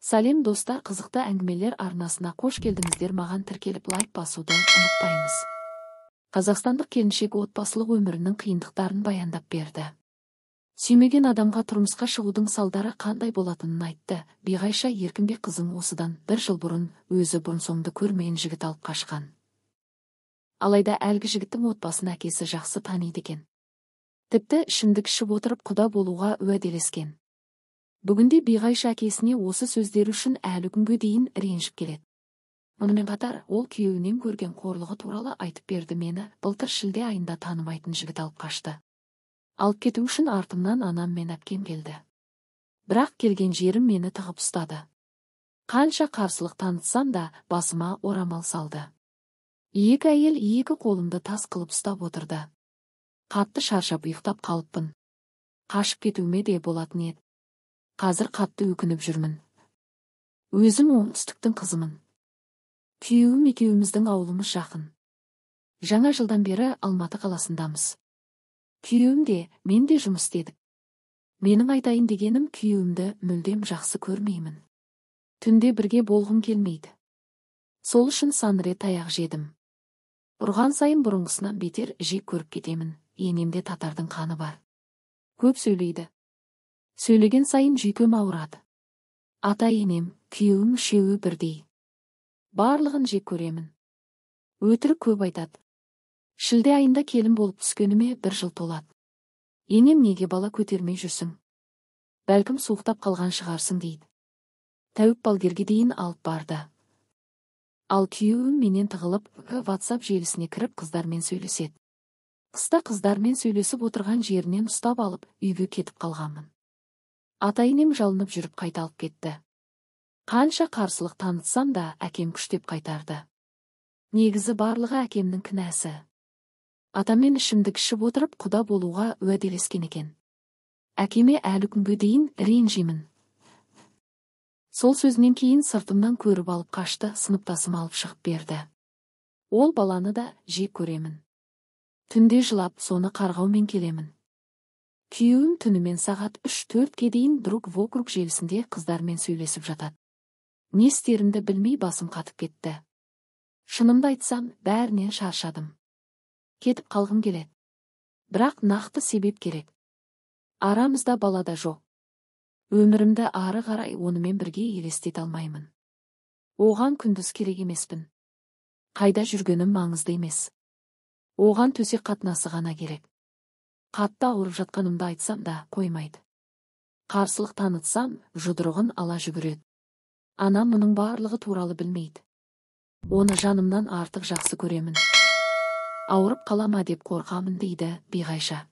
Сәлем достар, қызықты әңгімелер арнасына қош келдіңіздер. Маған тіркеліп лайк басуды ұмытпаймыз. Қазақстандық келіншек отбасылық өмірінің қиындықтарын баяндап берді. Сүймеген адамға тұрмысқа шығудың салдары қандай болатынын айтты. Биғайша Еркінбек қызың осыдан 1 жыл бұрын өзі бұрын-соңды көрмеген жігіт алып қашқан. Алайда әлгі жігіттің отбасын әкесі жақсы таниды екен. Тіпті ішімдік ішіп отырып құда болуға уәделескен. Бүгінде Биғайша әкесіне осы сөздері үшін әлі күнге дейін ренжіп келеді. Мұнымен қатар ол күйеуінен көрген қорлығы туралы айтып берді. Мені былтыр шілде айында танымайтын жігіт алып қашты. Алып кету үшін артымнан анам мен әпкем келді. Бірақ келген жерім мені тығып ұстады. Қанша қарсылық танытсам да басыма орамал салды. Екі әйел екі қолымды тас қылып ұстап отырды. Қатты шаршап ұйықтап қалыппын. Қашып кетуіме де болатын еді. Қазір қатты өкініп жүрмін. Өзім оңтүстіктің қызымын. Күйеуім екеуміздің ауылымыз жақын. Жаңа жылдан бері Алматы қаласындамыз. Күйеуім де, мен де жұмыс істедік. Менің айтайын дегенім, күйеуімді мүлдем жақсы көрмеймін. Түнде бірге болғым келмейді. Сол үшін сан рет таяқ жедім. Ұрған сайын бұрынғысынан бетер жек көріп кетемін. Енемде татардың қаны бар. Көп сөйлейді. Сөйлеген сайын жүйкем ауырады. Ата-енем, күйеуім үшеуі бірдей. Барлығын жек көремін. Өтірік көп айтады. Шілде айында келін болып түскеніме 1 жыл толады. Енем неге бала көтермей жүрсің? Бәлкім суықтап қалған шығарсың дейді. Тәуіп балгерге дейін алып барды. Ал күйеуім менен тығылып, WhatsApp желісіне кіріп қыздармен сөйлеседі. Қыста қыздармен сөйлесіп отырған жерінен ұстап алып, үйге кетіп қалғанмын. Ата-енем жалынып жүріп қайта алып кетті. Қанша қарсылық танытсам да әкем күштеп қайтарды. Негізі барлығы әкемнің кінәсі. Атамен ішімдік ішіп отырып құда болуға уәделескен екен. Әкеме әлі күнге дейін ренжимін. Сол сөзінен кейін сыртымнан көріп алып қашты, сыныптасым алып шығып берді. Ол баланы да жек көремін. Түнде жылап, соны қарғаумен келемін. Күйеуім түнімен сағат 3-4-ке дейін друг вокруг желісінде қыздармен сөйлесіп жатады. Не істерімді білмей басым қатып кетті. Шынымды айтсам, бәрінен шаршадым. Кетіп қалғым келеді. Бірақ нақты себеп керек. Арамызда бала да жоқ. Өмірімді ары қарай онымен бірге елестете алмаймын. Оған күндіз керек емеспін. Қайда жүргенім маңызды емес. Оған төсек қатынасы ғана керек. Қатты ауырып жатқанымды айтсам да қоймайды. Қарсылық танытсам, жұдырығын ала жүгіреді. Анам мұның барлығы туралы білмейді. Оны жанымнан артық жақсы көремін. Ауырып қалама деп қорқамын дейді Биғайша.